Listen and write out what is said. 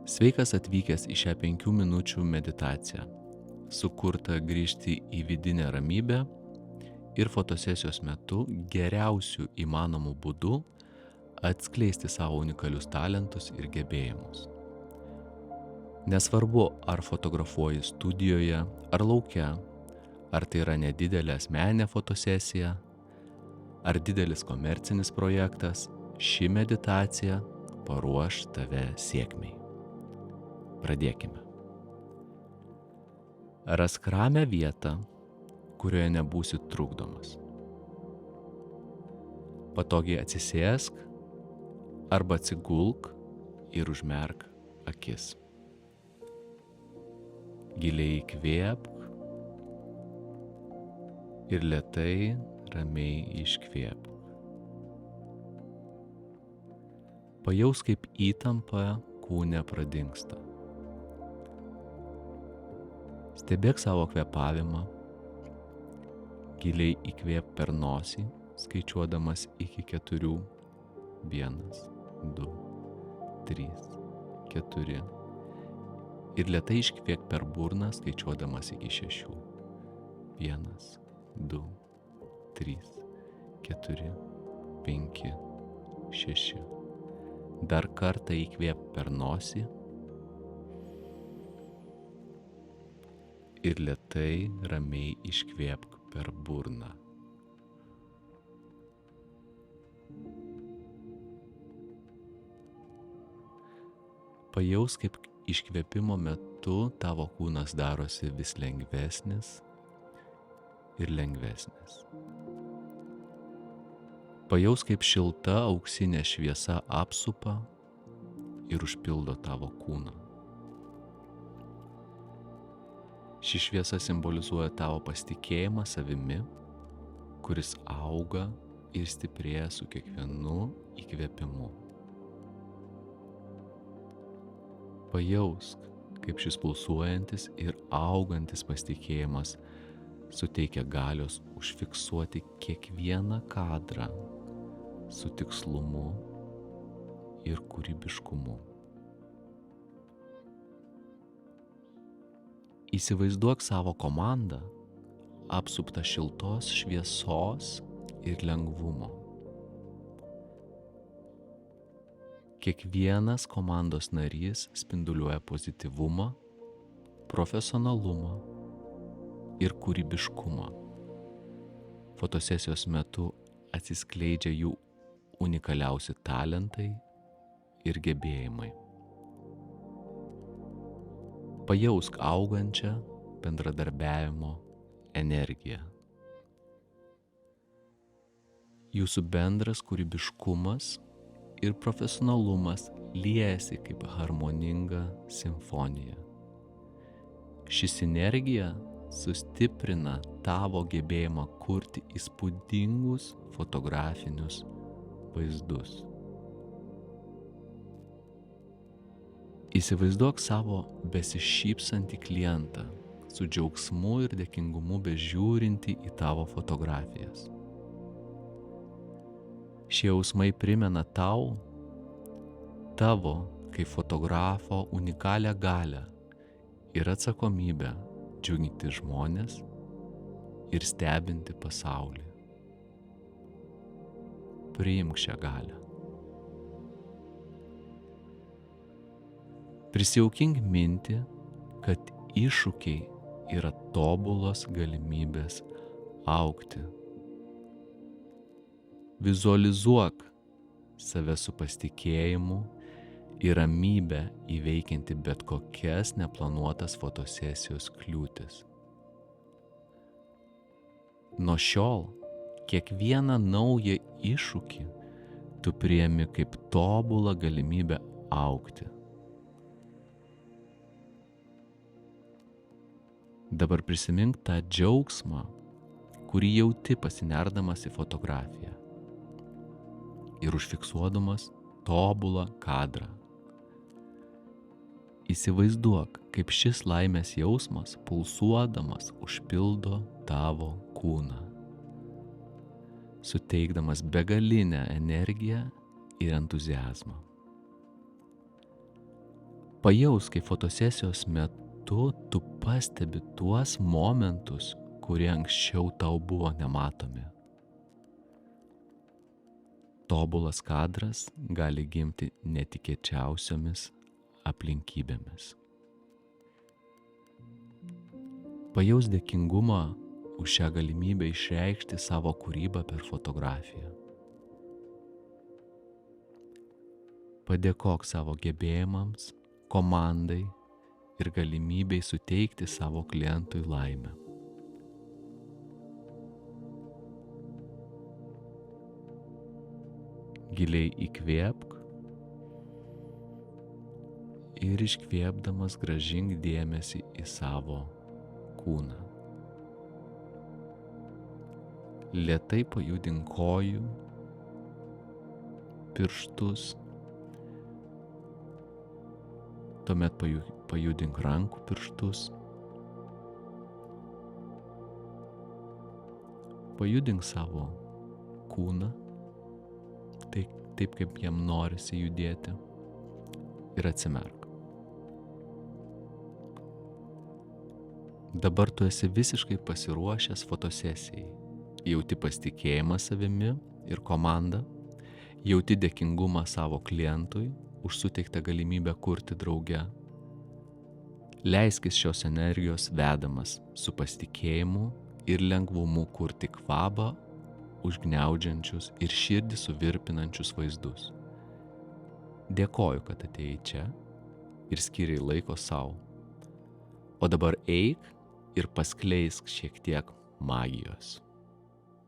Sveikas atvykęs į šią 5 minučių meditaciją, sukurtą grįžti į vidinę ramybę ir fotosesijos metu geriausių įmanomų būdų atskleisti savo unikalius talentus ir gebėjimus. Nesvarbu, ar fotografuoji studijoje, ar lauke, ar tai yra nedidelė asmeninė fotosesija, ar didelis komercinis projektas, ši meditacija paruoš tave sėkmei. Pradėkime. Rask ramią vietą, kurioje nebūsi trukdomas. Patogiai atsisėsk arba atsigulk ir užmerk akis. Giliai įkvėpk ir lėtai, ramiai iškvėpk. Pajausk, kaip įtampa kūne pradingsta. Stebėk savo kvėpavimą, giliai įkvėpk per nosį, skaičiuodamas iki 4. 1, 2, 3, 4. Ir lėtai iškvėpk per burną, skaičiuodamas iki 6. 1, 2, 3, 4, 5, 6. Dar kartą įkvėpk per nosį ir lėtai, ramiai iškvėpk per burną. Pajausk, kaip iškvėpimo metu tavo kūnas darosi vis lengvesnis ir lengvesnis. Pajausk, kaip šilta auksinė šviesa apsupa ir užpildo tavo kūną. Ši šviesa simbolizuoja tavo pasitikėjimą savimi, kuris auga ir stiprėja su kiekvienu įkvėpimu. Pajausk, kaip šis pulsuojantis ir augantis pasitikėjimas suteikia galios užfiksuoti kiekvieną kadrą su tikslumu ir kūrybiškumu. Įsivaizduok savo komandą apsuptą šiltos šviesos ir lengvumo. Kiekvienas komandos narys spinduliuoja pozityvumą, profesionalumą ir kūrybiškumą. Fotosesijos metu atsiskleidžia jų unikaliausi talentai ir gebėjimai. Pajausk augančią bendradarbiavimo energiją. Jūsų bendras kūrybiškumas ir profesionalumas liejasi kaip harmoninga simfonija. Ši sinergija sustiprina tavo gebėjimą kurti įspūdingus fotografinius vaizdus. Įsivaizduok savo besišypsantį klientą, su džiaugsmu ir dėkingumu bežiūrinti į tavo fotografijas. Šie jausmai primena tau, tavo kaip fotografo unikalią galią ir atsakomybę džiuginti žmones ir stebinti pasaulį. Priimk šią galią. Prisijaukink mintį, kad iššūkiai yra tobulos galimybės augti. Vizualizuok save su pasitikėjimu ir ramybe įveikianti bet kokias neplanuotas fotosesijos kliūtis. Nuo šiol kiekvieną naują iššūkį tu priimi kaip tobulą galimybę augti. Dabar prisimink tą džiaugsmą, kurį jauti pasinerdamas į fotografiją ir užfiksuodamas tobulą kadrą. Įsivaizduok, kaip šis laimės jausmas pulsuodamas užpildo tavo kūną, suteikdamas begalinę energiją ir entuziazmą. Pajaus, kai fotosesijos metu tu pastebi tuos momentus, kurie anksčiau tau buvo nematomi. Tobulas kadras gali gimti netikėčiausiomis aplinkybėmis. Pajaus dėkingumą už šią galimybę išreikšti savo kūrybą per fotografiją. Padėkok savo gebėjimams, komandai ir galimybei suteikti savo klientui laimę. Giliai įkvėpk ir iškvėpdamas grąžink dėmesį į savo kūną. Lėtai pajudink kojų, pirštus, tuomet pajudink rankų pirštus, pajudink savo kūną, taip kaip jam norisi judėti, ir atsimerk. Dabar tu esi visiškai pasiruošęs fotosesijai. Jauti pasitikėjimą savimi ir komanda, jauti dėkingumą savo klientui už suteiktą galimybę kurti drauge. Leiskis šios energijos vedamas su pasitikėjimu ir lengvumu kurti kvapą, užgniaužiančius ir širdį suvirpinančius vaizdus. Dėkoju, kad atėjai čia ir skiriai laiko sau. O dabar eik ir paskleisk šiek tiek magijos.